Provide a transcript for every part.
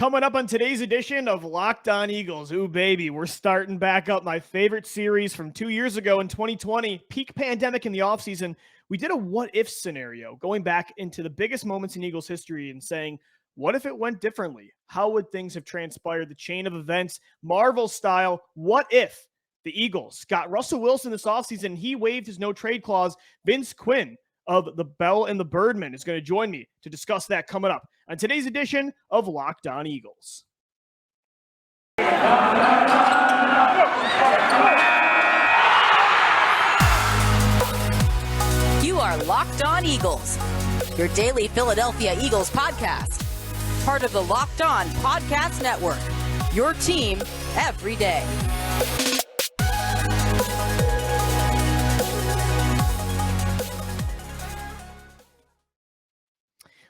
Coming up on today's edition of Locked On Eagles. Ooh, baby, we're starting back up my favorite series from 2 years ago in 2020, peak pandemic in the offseason. We did a what-if scenario, going back into the biggest moments in Eagles history and saying, what if it went differently? How would things have transpired? The chain of events, Marvel style. What if the Eagles got Russell Wilson this offseason? He waived his no-trade clause. Vince Quinn of the Bell and the Birdman is going to join me to discuss that coming up on today's edition of Locked On Eagles. You are Locked On Eagles, your daily Philadelphia Eagles podcast. Part of the Locked On Podcast Network, your team every day.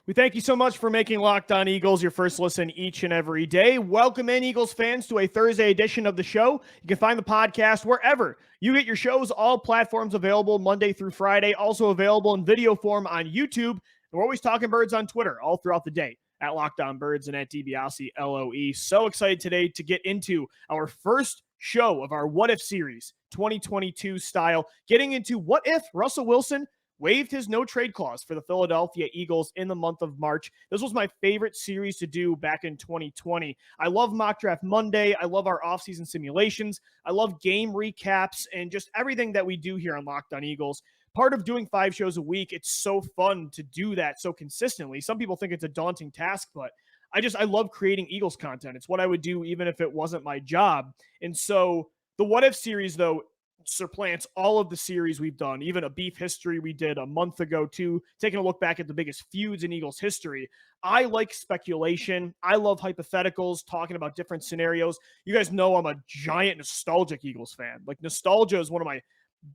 We thank you so much for making Locked On Eagles your first listen each and every day. Welcome in, Eagles fans, to a Thursday edition of the show. You can find the podcast wherever you get your shows, all platforms available Monday through Friday, also available in video form on YouTube. And we're always talking birds on Twitter all throughout the day at Locked On Birds and at DiBiase LOE. So excited today to get into our first show of our What If series, 2022 style, getting into what if Russell Wilson waived his no-trade clause for the Philadelphia Eagles in the month of March. This was my favorite series to do back in 2020. I love Mock Draft Monday. I love our offseason simulations. I love game recaps and just everything that we do here on Locked On Eagles. Part of doing 5 shows a week, it's so fun to do that so consistently. Some people think it's a daunting task, but I love creating Eagles content. It's what I would do even if it wasn't my job. And so the What If series, though, supplants all of the series we've done, even a beef history we did a month ago too, taking a look back at the biggest feuds in Eagles history. I like speculation. I love hypotheticals, talking about different scenarios. You guys know I'm a giant nostalgic Eagles fan. Like, nostalgia is one of my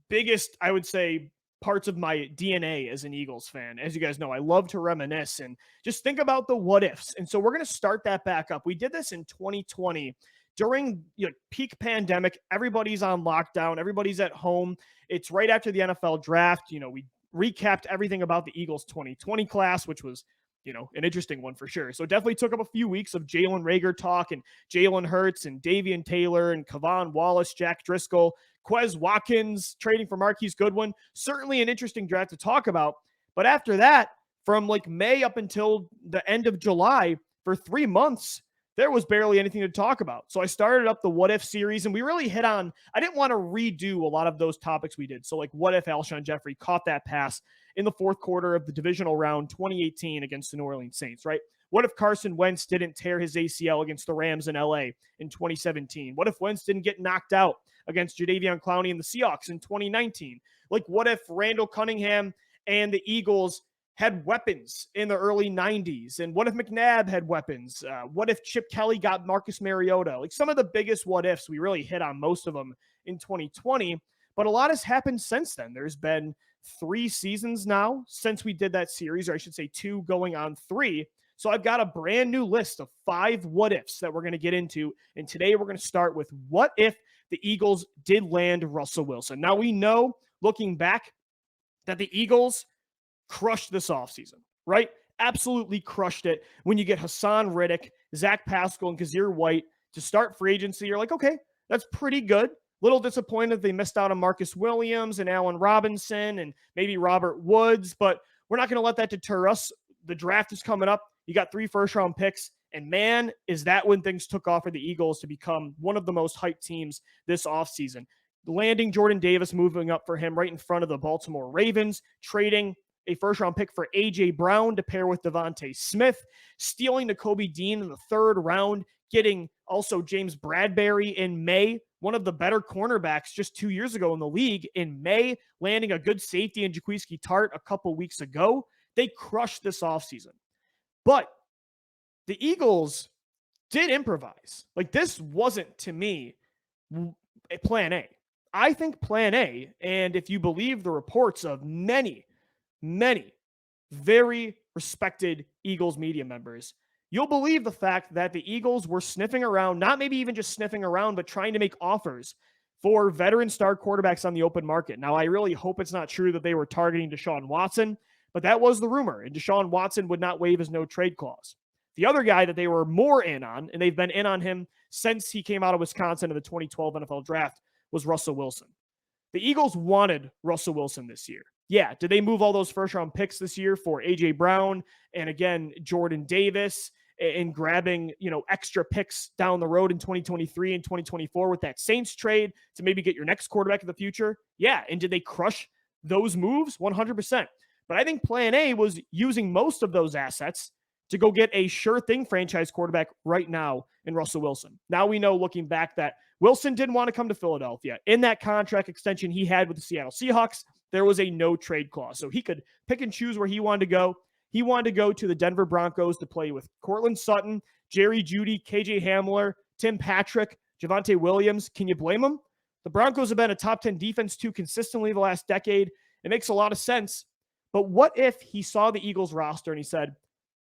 biggest, I would say, parts of my DNA as an Eagles fan. As you guys know, I love to reminisce and just think about the what ifs. And so we're going to start that back up. We did this in 2020 during peak pandemic. Everybody's on lockdown. Everybody's at home. It's right after the NFL draft. We recapped everything about the Eagles 2020 class, which was, an interesting one for sure. So it definitely took up a few weeks of Jalen Reagor talk and Jalen Hurts and Davian Taylor and Kavon Wallace, Jack Driscoll, Quez Watkins trading for Marquise Goodwin. Certainly an interesting draft to talk about. But after that, from like May up until the end of July, for 3 months, there was barely anything to talk about. So I started up the What If series, and we really hit on, I didn't want to redo a lot of those topics we did. So like, what if Alshon Jeffrey caught that pass in the fourth quarter of the divisional round 2018 against the New Orleans Saints, right? What if Carson Wentz didn't tear his ACL against the Rams in LA in 2017? What if Wentz didn't get knocked out against Jadeveon Clowney and the Seahawks in 2019? Like, what if Randall Cunningham and the Eagles had weapons in the early 90s? And what if McNabb had weapons? What if Chip Kelly got Marcus Mariota? Like, some of the biggest what ifs, we really hit on most of them in 2020, but a lot has happened since then. There's been 3 seasons now since we did that series, or I should say 2 going on 3. So I've got a brand new list of 5 what ifs that we're going to get into. And today we're going to start with what if the Eagles did land Russell Wilson. Now, we know, looking back, that the Eagles crushed this offseason, right? Absolutely crushed it. When you get Hassan Riddick, Zach Pascal, and Kazir White to start free agency, you're like, okay, that's pretty good. Little disappointed they missed out on Marcus Williams and Allen Robinson and maybe Robert Woods, but we're not going to let that deter us. The draft is coming up. You got 3 first-round picks, and man, is that when things took off for the Eagles to become one of the most hyped teams this offseason. Landing Jordan Davis, moving up for him right in front of the Baltimore Ravens, trading a first-round pick for A.J. Brown to pair with Devontae Smith, stealing Nakobe Dean in the 3rd round, getting also James Bradbury in May, one of the better cornerbacks just 2 years ago in the league in May, landing a good safety in Jaquiski Tart a couple weeks ago. They crushed this offseason. But the Eagles did improvise. Like, this wasn't, to me, a plan A. I think plan A, and if you believe the reports of many very respected Eagles media members, you'll believe the fact that the Eagles were sniffing around, not maybe even just sniffing around, but trying to make offers for veteran star quarterbacks on the open market. Now, I really hope it's not true that they were targeting Deshaun Watson, but that was the rumor, and Deshaun Watson would not waive his no-trade clause. The other guy that they were more in on, and they've been in on him since he came out of Wisconsin in the 2012 NFL draft, was Russell Wilson. The Eagles wanted Russell Wilson this year. Yeah, did they move all those first-round picks this year for A.J. Brown and, again, Jordan Davis and grabbing, extra picks down the road in 2023 and 2024 with that Saints trade to maybe get your next quarterback of the future? Yeah, and did they crush those moves? 100%. But I think plan A was using most of those assets to go get a sure thing franchise quarterback right now in Russell Wilson. Now we know, looking back, that Wilson didn't want to come to Philadelphia. In that contract extension he had with the Seattle Seahawks, there was a no trade clause. So he could pick and choose where he wanted to go. He wanted to go to the Denver Broncos to play with Cortland Sutton, Jerry Jeudy, KJ Hamler, Tim Patrick, Javonte Williams. Can you blame him? The Broncos have been a top 10 defense too consistently the last decade. It makes a lot of sense. But what if he saw the Eagles roster and he said,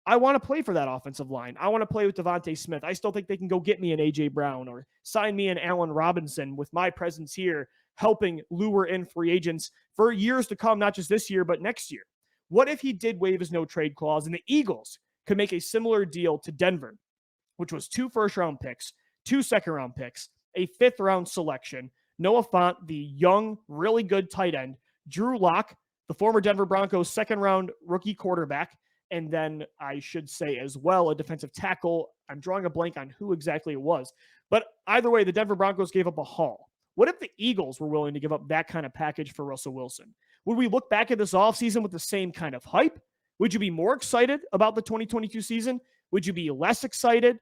I want to play for that offensive line. I want to play with Devontae Smith. I still think they can go get me an A.J. Brown or sign me an Allen Robinson with my presence here, helping lure in free agents for years to come, not just this year, but next year. What if he did waive his no trade clause and the Eagles could make a similar deal to Denver, which was 2 first-round picks, 2 second-round picks, a 5th-round selection, Noah Fant, the young, really good tight end, Drew Lock, the former Denver Broncos second-round rookie quarterback, and then I should say as well a defensive tackle. I'm drawing a blank on who exactly it was. But either way, the Denver Broncos gave up a haul. What if the Eagles were willing to give up that kind of package for Russell Wilson? Would we look back at this offseason with the same kind of hype? Would you be more excited about the 2022 season? Would you be less excited?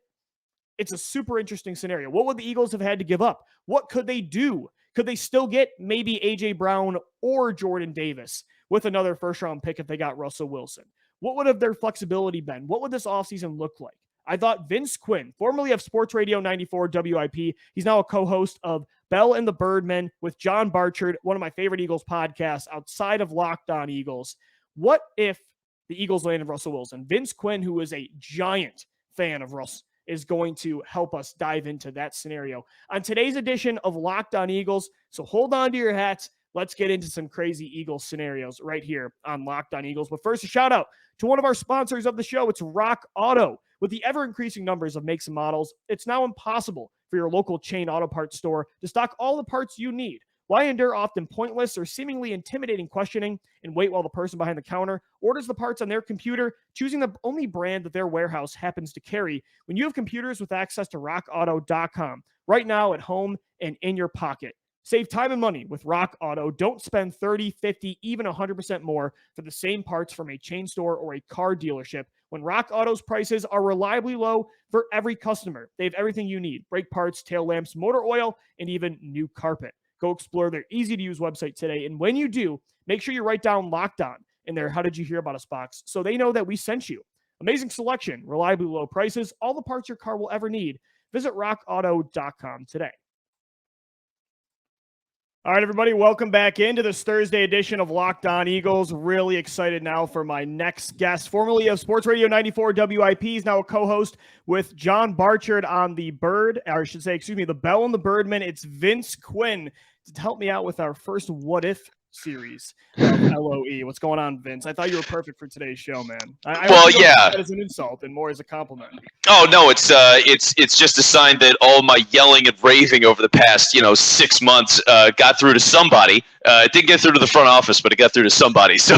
It's a super interesting scenario. What would the Eagles have had to give up? What could they do? Could they still get maybe A.J. Brown or Jordan Davis with another first-round pick if they got Russell Wilson? What would have their flexibility been? What would this offseason look like? I thought Vince Quinn, formerly of Sports Radio 94 WIP, he's now a co-host of Bell and the Birdman with John Barchard, one of my favorite Eagles podcasts outside of Locked On Eagles. What if the Eagles landed Russell Wilson? Vince Quinn, who is a giant fan of Russ, is going to help us dive into that scenario on today's edition of Locked On Eagles. So hold on to your hats. Let's get into some crazy Eagles scenarios right here on Locked On Eagles. But first, a shout out to one of our sponsors of the show. It's Rock Auto. With the ever-increasing numbers of makes and models, it's now impossible for your local chain auto parts store to stock all the parts you need. Why endure often pointless or seemingly intimidating questioning and wait while the person behind the counter orders the parts on their computer, choosing the only brand that their warehouse happens to carry, when you have computers with access to rockauto.com right now at home and in your pocket? Save time and money with Rock Auto. Don't spend 30, 50, even 100% more for the same parts from a chain store or a car dealership when Rock Auto's prices are reliably low for every customer. They have everything you need: brake parts, tail lamps, motor oil, and even new carpet. Go explore their easy-to-use website today. And when you do, make sure you write down Locked On in their How Did You Hear About Us box so they know that we sent you. Amazing selection, reliably low prices, all the parts your car will ever need. Visit rockauto.com today. All right, everybody, welcome back into this Thursday edition of Locked On Eagles. Really excited now for my next guest, formerly of Sports Radio 94 WIP. He's now a co-host with John Barchard on the the Bell and the Birdman. It's Vince Quinn to help me out with our first What If series of LOE. What's going on, Vince? I thought you were perfect for today's show, man. That as an insult and more as a compliment. Oh no, it's just a sign that all my yelling and raving over the past 6 months got through to somebody. It didn't get through to the front office, but it got through to somebody. So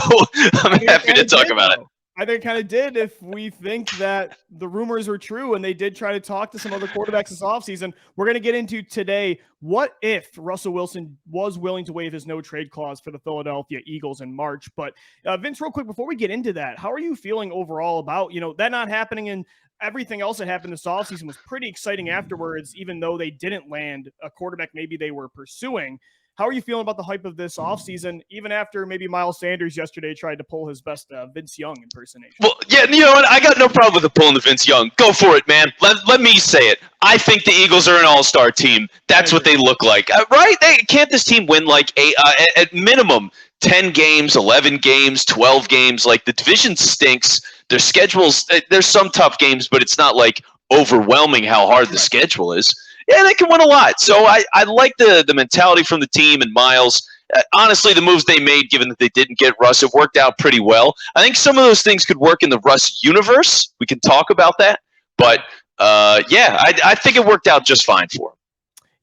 I'm happy to talk about it. I think it kind of did if we think that the rumors were true and they did try to talk to some other quarterbacks this offseason. We're going to get into today, what if Russell Wilson was willing to waive his no-trade clause for the Philadelphia Eagles in March? But Vince, real quick, before we get into that, how are you feeling overall about, that not happening and everything else that happened this offseason was pretty exciting afterwards, even though they didn't land a quarterback maybe they were pursuing? How are you feeling about the hype of this offseason, even after maybe Miles Sanders yesterday tried to pull his best Vince Young impersonation? Well, yeah, you know what? I got no problem with pulling the Vince Young. Go for it, man. Let me say it. I think the Eagles are an all-star team. That's what they look like, right? Can't this team win at minimum 10 games, 11 games, 12 games? Like, the division stinks. Their schedules, there's some tough games, but it's not like overwhelming how hard the schedule is. Yeah, they can win a lot. So I like the mentality from the team and Miles. honestly, the moves they made, given that they didn't get Russ, it worked out pretty well. I think some of those things could work in the Russ universe. We can talk about that. But, I think it worked out just fine for him.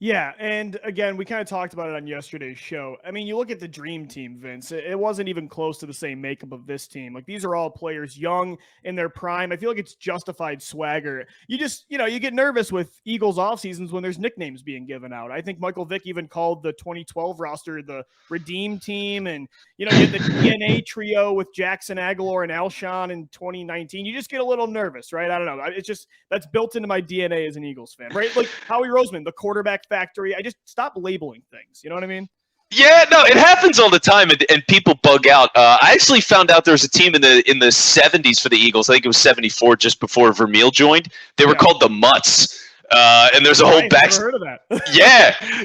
Yeah, and again, we kind of talked about it on yesterday's show. I mean, you look at the dream team, Vince. It wasn't even close to the same makeup of this team. Like, these are all players young in their prime. I feel like it's justified swagger. You just, you get nervous with Eagles off seasons when there's nicknames being given out. I think Michael Vick even called the 2012 roster the Redeem Team, and you had the DNA trio with Jackson Aguilar and Alshon in 2019. You just get a little nervous, right? I don't know. It's just that's built into my DNA as an Eagles fan, right? Like Howie Roseman, the quarterback factory. I just stop labeling things. You know what I mean? Yeah, no, it happens all the time, and people bug out. I actually found out there was a team in the 70s for the Eagles. I think it was 74, just before Vermeil joined. They were called the Mutts, and there's a whole back. Never heard of that.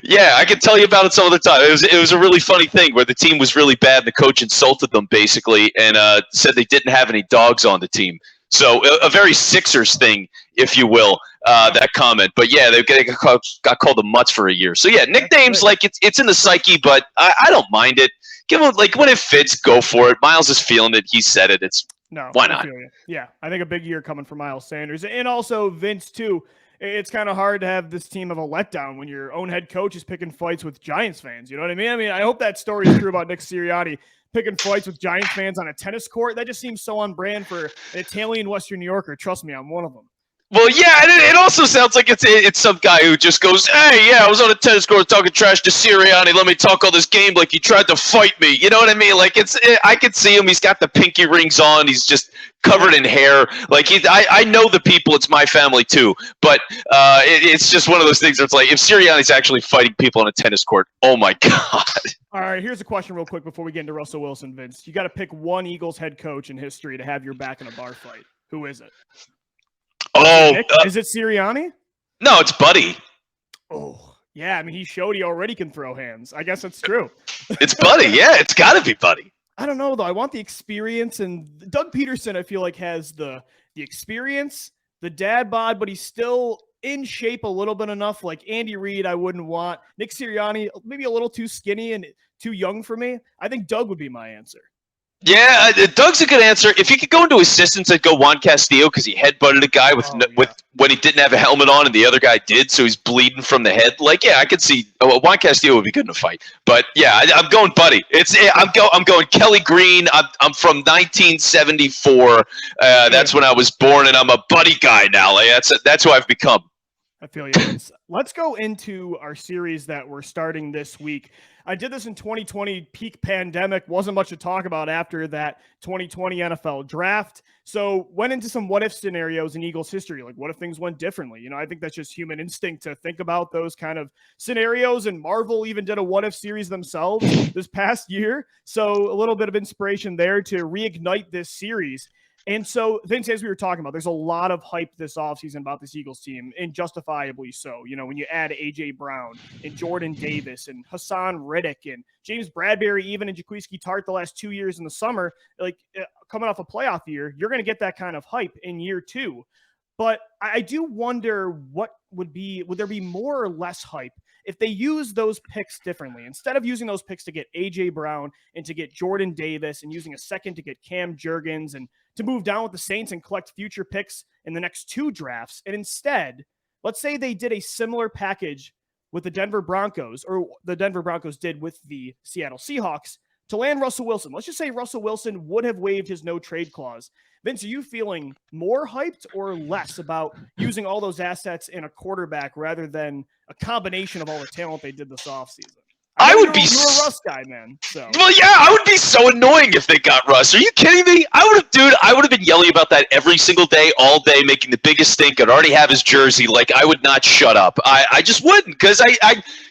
yeah, I can tell you about it some other time. It was a really funny thing where the team was really bad, and the coach insulted them basically, and said they didn't have any dogs on the team. So a very Sixers thing, if you will, that comment. But yeah, they got called the Mutts for a year. So yeah, nicknames, like it's in the psyche, but I don't mind it. Give them, like, when it fits, go for it. Miles is feeling it. He said it. Why not? Yeah, I think a big year coming for Miles Sanders, and also Vince too. It's kind of hard to have this team of a letdown when your own head coach is picking fights with Giants fans. You know what I mean? I mean, I hope that story is true about Nick Sirianni picking fights with Giants fans on a tennis court. That just seems so on brand for an Italian Western New Yorker. Trust me, I'm one of them. Well, yeah, and it also sounds like it's some guy who just goes, hey, yeah, I was on a tennis court talking trash to Sirianni. Let me talk all this game like he tried to fight me. You know what I mean? Like, I could see him. He's got the pinky rings on. He's just covered in hair. Like, I know the people. It's my family, too. But it's just one of those things where it's like, if Sirianni's actually fighting people on a tennis court, oh, my God. All right, here's a question real quick before we get into Russell Wilson, Vince. You got to pick one Eagles head coach in history to have your back in a bar fight. Who is it? Oh, is it Sirianni? No, it's Buddy. Oh, yeah. I mean, he showed he already can throw hands. I guess that's true. It's Buddy. Yeah, it's got to be Buddy. I don't know, though. I want the experience. And Doug Pederson, I feel like, has the experience, the dad bod, but he's still in shape a little bit enough. Like Andy Reid, I wouldn't want. Nick Sirianni, maybe a little too skinny and too young for me. I think Doug would be my answer. Yeah, Doug's a good answer. If he could go into assistance, I'd go Juan Castillo because he headbutted a guy with when he didn't have a helmet on and the other guy did, so he's bleeding from the head. Like, yeah, I could see Juan Castillo would be good in a fight. But yeah, I'm going Buddy. I'm going Kelly Green. I'm from 1974. That's when I was born, and I'm a Buddy guy now. Like, that's who I've become. I feel you. Let's go into our series that we're starting this week. I did this in 2020, peak pandemic. Wasn't much to talk about after that 2020 NFL draft. So went into some what-if scenarios in Eagles history. Like, what if things went differently? I think that's just human instinct to think about those kind of scenarios. And Marvel even did a what-if series themselves this past year. So a little bit of inspiration there to reignite this series. And so, Vince, as we were talking about, there's a lot of hype this offseason about this Eagles team, and justifiably so. When you add A.J. Brown and Jordan Davis and Hassan Riddick and James Bradbury, even, and Jaquiski Tartt the last 2 years in the summer, like coming off a playoff year, you're going to get that kind of hype in year two. But I do wonder would there be more or less hype if they use those picks differently? Instead of using those picks to get A.J. Brown and to get Jordan Davis and using a second to get Cam Jurgens and to move down with the Saints and collect future picks in the next two drafts. And instead, let's say they did a similar package with the Denver Broncos, or the Denver Broncos did with the Seattle Seahawks, to land Russell Wilson. Let's just say Russell Wilson would have waived his no trade clause. Vince, are you feeling more hyped or less about using all those assets in a quarterback rather than a combination of all the talent they did this offseason? I would be. You're a Russ guy, man. So. Well, yeah, I would be so annoying if they got Russ. Are you kidding me? I would have been yelling about that every single day, all day, making the biggest stink. I'd already have his jersey. Like, I would not shut up. I just wouldn't, because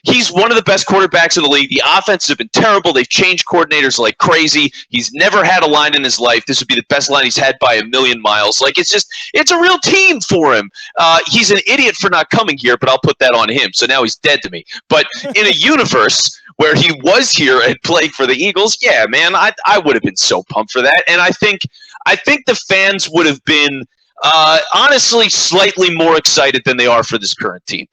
he's one of the best quarterbacks in the league. The offenses have been terrible. They've changed coordinators like crazy. He's never had a line in his life. This would be the best line he's had by a million miles. Like, it's a real team for him. He's an idiot for not coming here, but I'll put that on him. So now he's dead to me. But in a universe where he was here and playing for the Eagles, yeah, man, I would have been so pumped for that. And I think the fans would have been, Honestly, slightly more excited than they are for this current team.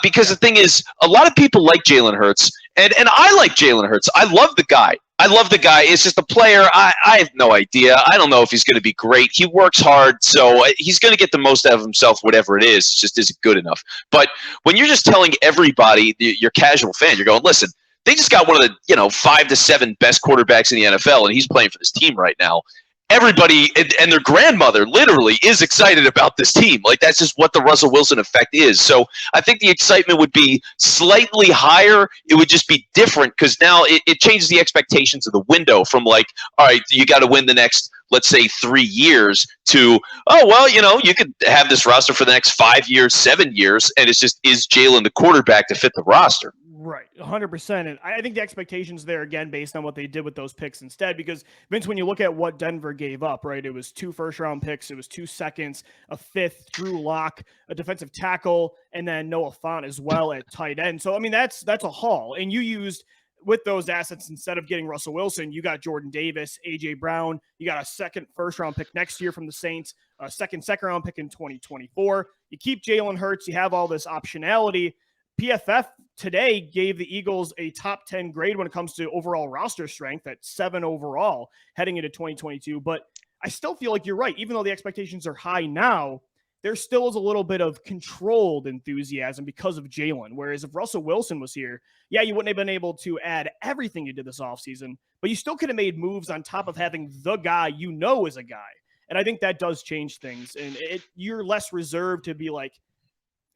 Because the thing is, a lot of people like Jalen Hurts, and I like Jalen Hurts. I love the guy. It's just a player. I have no idea. I don't know if he's going to be great. He works hard, so he's going to get the most out of himself, whatever it is. It just isn't good enough. But when you're just telling everybody, your casual fan, you're going, listen, they just got one of the 5 to 7 best quarterbacks in the NFL, and he's playing for this team right now. Everybody and their grandmother literally is excited about this team. Like, that's just what the Russell Wilson effect is. So I think the excitement would be slightly higher. It would just be different because now it changes the expectations of the window from like, all right, you got to win the next, let's say, 3 years to, oh, well, you could have this roster for the next 5 years, 7 years. And it's just, is Jalen the quarterback to fit the roster? Right, 100%. And I think the expectations there, again, based on what they did with those picks instead, because, Vince, when you look at what Denver gave up, right, it was 2 first-round picks, it was 2 seconds, a 5th, Drew Lock, a defensive tackle, and then Noah Fant as well at tight end. So, I mean, that's a haul. And you used, with those assets, instead of getting Russell Wilson, you got Jordan Davis, A.J. Brown, you got a 2nd first-round pick next year from the Saints, a second-round pick in 2024. You keep Jalen Hurts, you have all this optionality. PFF today gave the Eagles a top 10 grade when it comes to overall roster strength at 7 overall heading into 2022. But I still feel like you're right. Even though the expectations are high now, there still is a little bit of controlled enthusiasm because of Jalen. Whereas if Russell Wilson was here, yeah, you wouldn't have been able to add everything you did this offseason, but you still could have made moves on top of having the guy is a guy. And I think that does change things. And you're less reserved to be like,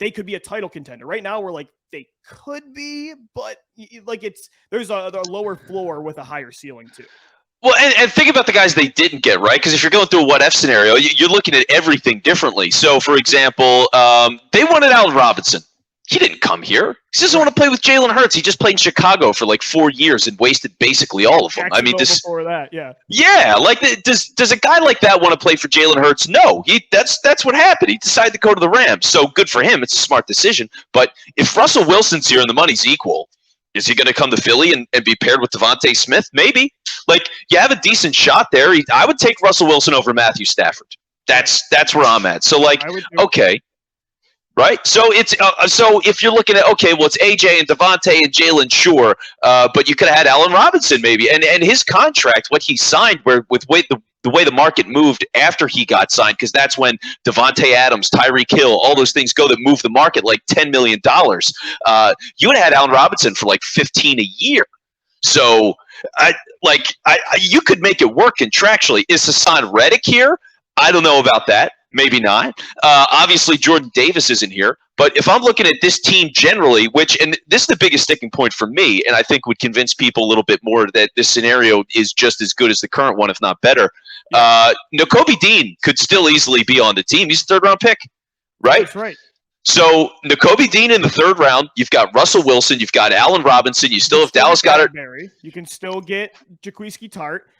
they could be a title contender. Right now, we're like, they could be, but like there's a lower floor with a higher ceiling too. Well, and think about the guys they didn't get, right? Because if you're going through a what-if scenario, you're looking at everything differently. So, for example, they wanted Allen Robinson. He didn't come here. He doesn't want to play with Jalen Hurts. He just played in Chicago for like 4 years and wasted basically all of them. I mean, before that, yeah. Yeah, like does a guy like that want to play for Jalen Hurts? No, that's what happened. He decided to go to the Rams. So good for him. It's a smart decision. But if Russell Wilson's here and the money's equal, is he going to come to Philly and be paired with Devontae Smith? Maybe. Like, you have a decent shot there. I would take Russell Wilson over Matthew Stafford. That's where I'm at. So, like, okay. Right, so it's so if you're looking at it's AJ and Devontae and Jalen, sure, but you could have had Allen Robinson maybe, and his contract, what he signed, the way the market moved after he got signed, because that's when Devontae Adams, Tyreek Hill, all those things go that move the market like $10 million. You would have had Allen Robinson for like $15 a year, so you could make it work contractually. Is Hassan Reddick here? I don't know about that. Maybe not. Obviously, Jordan Davis isn't here. But if I'm looking at this team generally, and this is the biggest sticking point for me, and I think would convince people a little bit more that this scenario is just as good as the current one, if not better. Nakobe Dean could still easily be on the team. He's a 3rd-round pick, right? That's right. So Nakobe Dean in the 3rd round. You've got Russell Wilson. You've got Allen Robinson. You still have Dallas Goedert. You can still get Jaquiski Tart.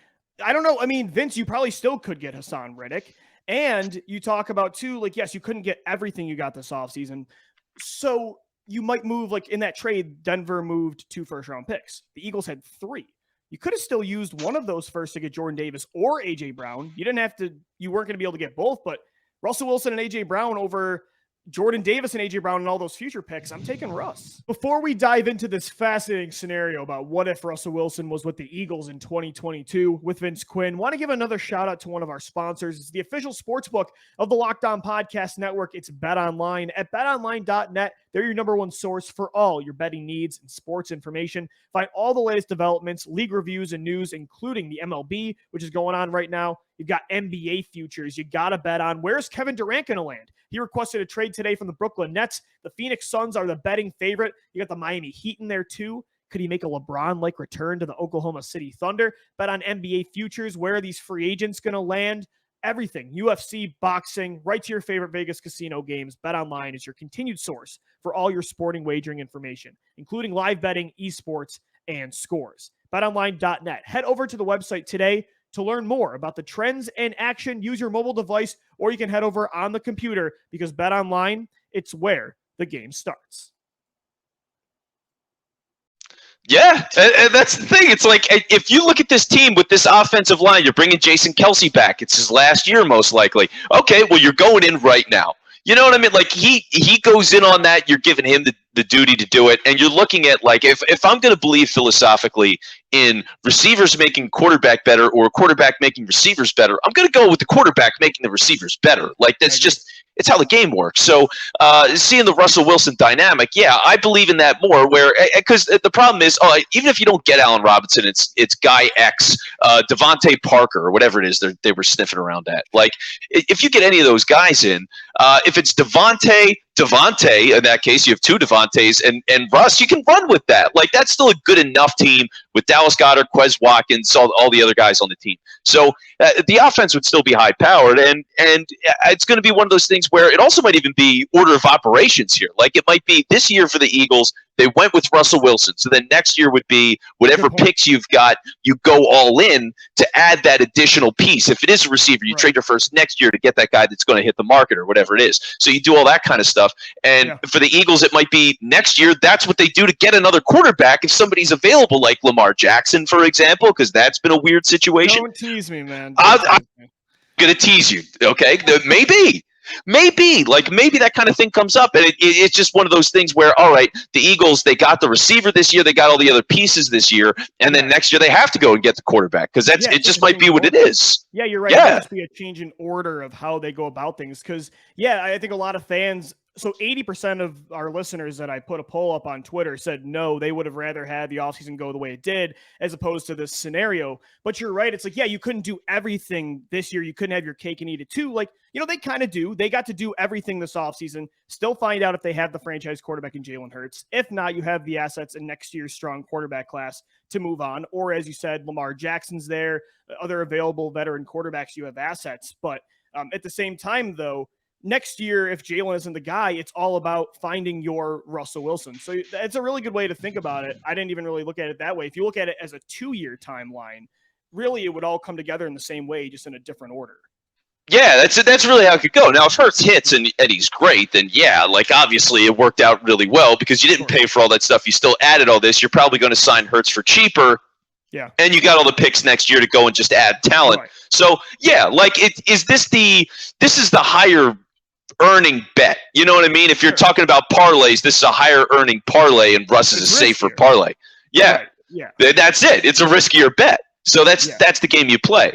I don't know. I mean, Vince, you probably still could get Hassan Reddick. And you talk about too, like, yes, you couldn't get everything you got this offseason. So you might move, like in that trade, Denver moved 2 first-round picks. The Eagles had 3. You could have still used one of those first to get Jordan Davis or A.J. Brown. You weren't going to be able to get both, but Russell Wilson and A.J. Brown over Jordan Davis and A.J. Brown and all those future picks, I'm taking Russ. Before we dive into this fascinating scenario about what if Russell Wilson was with the Eagles in 2022 with Vince Quinn, want to give another shout out to one of our sponsors. It's the official sportsbook of the Locked On Podcast Network. It's BetOnline at betonline.net. They're your number one source for all your betting needs and sports information. Find all the latest developments, league reviews, and news, including the MLB, which is going on right now. You've got NBA futures you got to bet on. Where's Kevin Durant going to land? He requested a trade today from the Brooklyn Nets. The Phoenix Suns are the betting favorite. You got the Miami Heat in there too. Could he make a LeBron-like return to the Oklahoma City Thunder? Bet on NBA futures. Where are these free agents going to land? Everything, UFC, boxing, right to your favorite Vegas casino games. BetOnline is your continued source for all your sporting wagering information, including live betting, esports, and scores. BetOnline.net. Head over to the website today to learn more about the trends and action. Use your mobile device, or you can head over on the computer, because BetOnline, it's where the game starts. Yeah, and that's the thing. It's like if you look at this team with this offensive line, you're bringing Jason Kelsey back. It's his last year, most likely. Okay, well, you're going in right now. You know what I mean? Like he goes in on that. You're giving him the duty to do it, and you're looking at like if I'm going to believe philosophically in receivers making quarterback better or quarterback making receivers better, I'm going to go with the quarterback making the receivers better. Like that's just it's how the game works. So seeing the Russell Wilson dynamic, yeah, I believe in that more. Where because the problem is, even if you don't get Allen Robinson, it's Guy X, Devontae Parker, or whatever it is they were sniffing around at. Like if you get any of those guys in, if it's Devontae, in that case, you have two Devontaes, and Russ, you can run with that. Like that's still a good enough team with Dallas Goedert, Quez Watkins, all the other guys on the team. So the offense would still be high powered, and it's going to be one of those things where it also might even be order of operations here. Like it might be this year for the Eagles, they went with Russell Wilson. So then next year would be whatever picks you've got, you go all in to add that additional piece. If it is a receiver, you trade your first next year to get that guy that's going to hit the market or whatever it is. So you do all that kind of stuff. And for the Eagles, it might be next year. That's what they do to get another quarterback if somebody's available, like Lamar Jackson, for example, because that's been a weird situation. Don't tease me, man. I'm going to tease you, okay? Maybe that kind of thing comes up, and it's just one of those things where, all right, the Eagles, they got the receiver this year, they got all the other pieces this year, and then next year they have to go and get the quarterback because it just might be what it is. Yeah, you're right. Yeah. It must be a change in order of how they go about things because, I think a lot of fans. So 80% of our listeners that I put a poll up on Twitter said no, they would have rather had the offseason go the way it did as opposed to this scenario. But you're right. It's like, you couldn't do everything this year. You couldn't have your cake and eat it too. Like, they kind of do. They got to do everything this offseason, still find out if they have the franchise quarterback in Jalen Hurts. If not, you have the assets in next year's strong quarterback class to move on. Or as you said, Lamar Jackson's there, other available veteran quarterbacks, you have assets. But at the same time, though, next year, if Jalen isn't the guy, it's all about finding your Russell Wilson. So it's a really good way to think about it. I didn't even really look at it that way. If you look at it as a 2-year timeline, really it would all come together in the same way, just in a different order. Yeah, that's really how it could go. Now, if Hurts hits and he's great, then obviously it worked out really well because you didn't pay for all that stuff. You still added all this. You're probably going to sign Hurts for cheaper. Yeah. And you got all the picks next year to go and just add talent. Right. So, this is the higher earning bet. You know what I mean? If you're talking about parlays, this is a higher earning parlay and Russ is a safer parlay. Yeah. Right. Yeah. That's it. It's a riskier bet. So that's the game you play.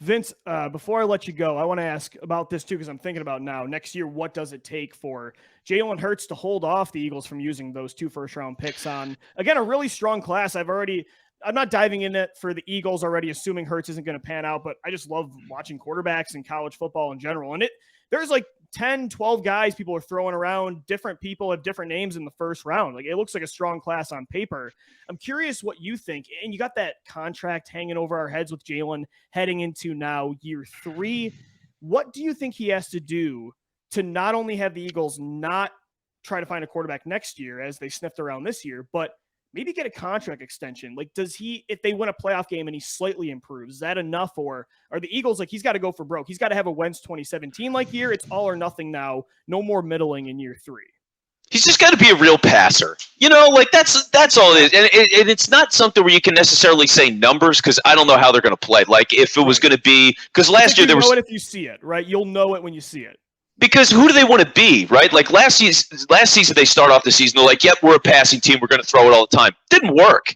Vince, before I let you go, I want to ask about this too, because I'm thinking about now, next year, what does it take for Jalen Hurts to hold off the Eagles from using those 2 first-round picks on, again, a really strong class. I'm not diving in it for the Eagles already, assuming Hurts isn't going to pan out, but I just love watching quarterbacks and college football in general. And there's like 10, 12 guys people are throwing around. Different people have different names in the first round. Like, it looks like a strong class on paper. I'm curious what you think. And you got that contract hanging over our heads with Jalen heading into now year 3. What do you think he has to do to not only have the Eagles not try to find a quarterback next year as they sniffed around this year, but maybe get a contract extension? Like, does he, if they win a playoff game and he slightly improves, is that enough? Or are the Eagles like, he's got to go for broke? He's got to have a Wentz 2017 like year. It's all or nothing now. No more middling in year 3. He's just got to be a real passer. That's all it is. And it's not something where you can necessarily say numbers because I don't know how they're going to play. Like, if it was going to be, because last year there was. You'll know it if you see it, right? You'll know it when you see it. Because who do they want to be, right? Like last season, they start off the season, they're like, yep, we're a passing team. We're going to throw it all the time. Didn't work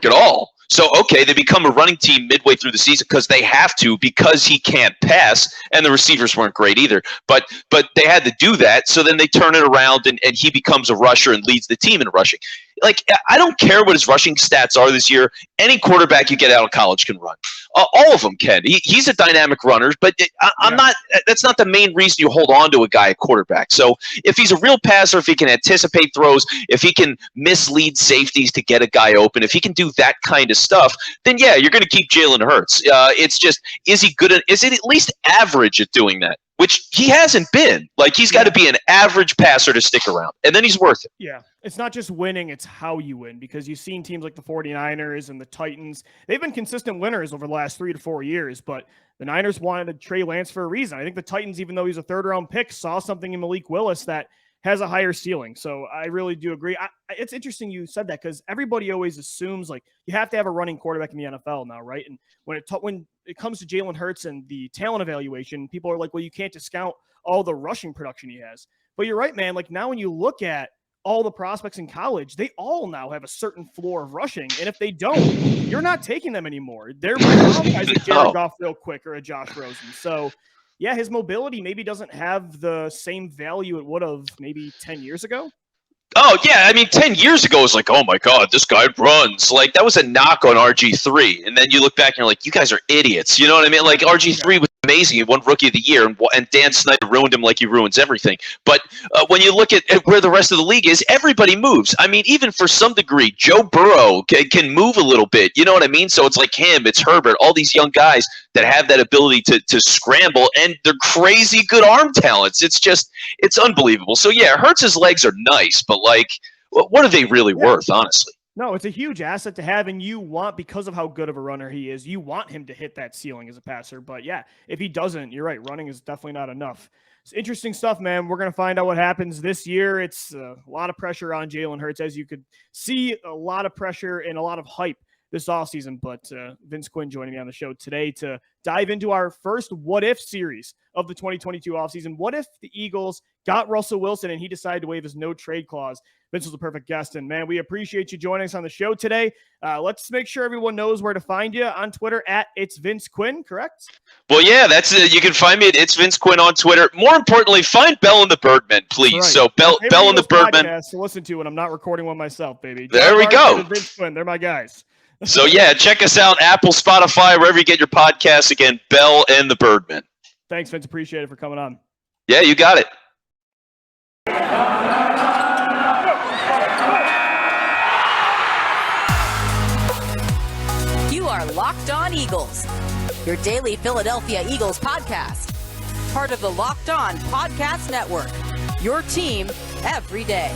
at all. So, okay, they become a running team midway through the season because they have to, because he can't pass, and the receivers weren't great either. But they had to do that, so then they turn it around, and he becomes a rusher and leads the team in rushing. Like, I don't care what his rushing stats are this year. Any quarterback you get out of college can run. All of them can. He's a dynamic runner, but I'm not. That's not the main reason you hold on to a guy at quarterback. So if he's a real passer, if he can anticipate throws, if he can mislead safeties to get a guy open, if he can do that kind of stuff, then yeah, you're going to keep Jalen Hurts. It's just, is he good? Is he at least average at doing that? Which he hasn't been. Like, he's got to be an average passer to stick around, and then he's worth it. Yeah. It's not just winning, it's how you win, because you've seen teams like the 49ers and the Titans. They've been consistent winners over the last 3 to 4 years, but the Niners wanted Trey Lance for a reason. I think the Titans, even though he's a third-round pick, saw something in Malik Willis that has a higher ceiling. So I really do agree. It's interesting you said that because everybody always assumes like you have to have a running quarterback in the NFL now, right? And when it comes to Jalen Hurts and the talent evaluation, people are like, well, you can't discount all the rushing production he has. But you're right, man. Like now when you look at all the prospects in college, they all now have a certain floor of rushing. And if they don't, you're not taking them anymore. They're guys like Jared Goff real quick or a Josh Rosen. So yeah, his mobility maybe doesn't have the same value it would have maybe 10 years ago. Oh, yeah. I mean, 10 years ago, it was like, oh, my God, this guy runs. Like, that was a knock on RG3. And then you look back and you're like, you guys are idiots. You know what I mean? Like, RG3 was amazing. He won Rookie of the Year, and Dan Snyder ruined him like he ruins everything. But when you look at where the rest of the league is, everybody moves. I mean, even for some degree, Joe Burrow can move a little bit. You know what I mean? So it's like him, it's Herbert, all these young guys that have that ability to scramble, and they're crazy good arm talents. It's unbelievable. So, yeah, Hurts' legs are nice, but, like, what are they really worth, honestly? No, it's a huge asset to have, and you want, because of how good of a runner he is, you want him to hit that ceiling as a passer. But, yeah, if he doesn't, you're right, running is definitely not enough. It's interesting stuff, man. We're going to find out what happens this year. It's a lot of pressure on Jalen Hurts, as you could see, a lot of pressure and a lot of hype this offseason. But Vince Quinn joining me on the show today to dive into our first what-if series of the 2022 offseason. What if the Eagles got Russell Wilson and he decided to waive his no-trade clause? Vince was the perfect guest. And, man, we appreciate you joining us on the show today. Let's make sure everyone knows where to find you on Twitter at It's Vince Quinn, correct? Well, yeah, that's you can find me at It's Vince Quinn on Twitter. More importantly, find Bell and the Birdman, please. Right. So Bell and the Birdman. To listen to when I'm not recording one myself, baby. There we go. Vince Quinn, they're my guys. So, yeah, check us out, Apple, Spotify, wherever you get your podcasts. Again, Bell and the Birdman. Thanks, Vince. Appreciate it for coming on. Yeah, you got it. You are Locked On Eagles, your daily Philadelphia Eagles podcast. Part of the Locked On Podcast Network, your team every day.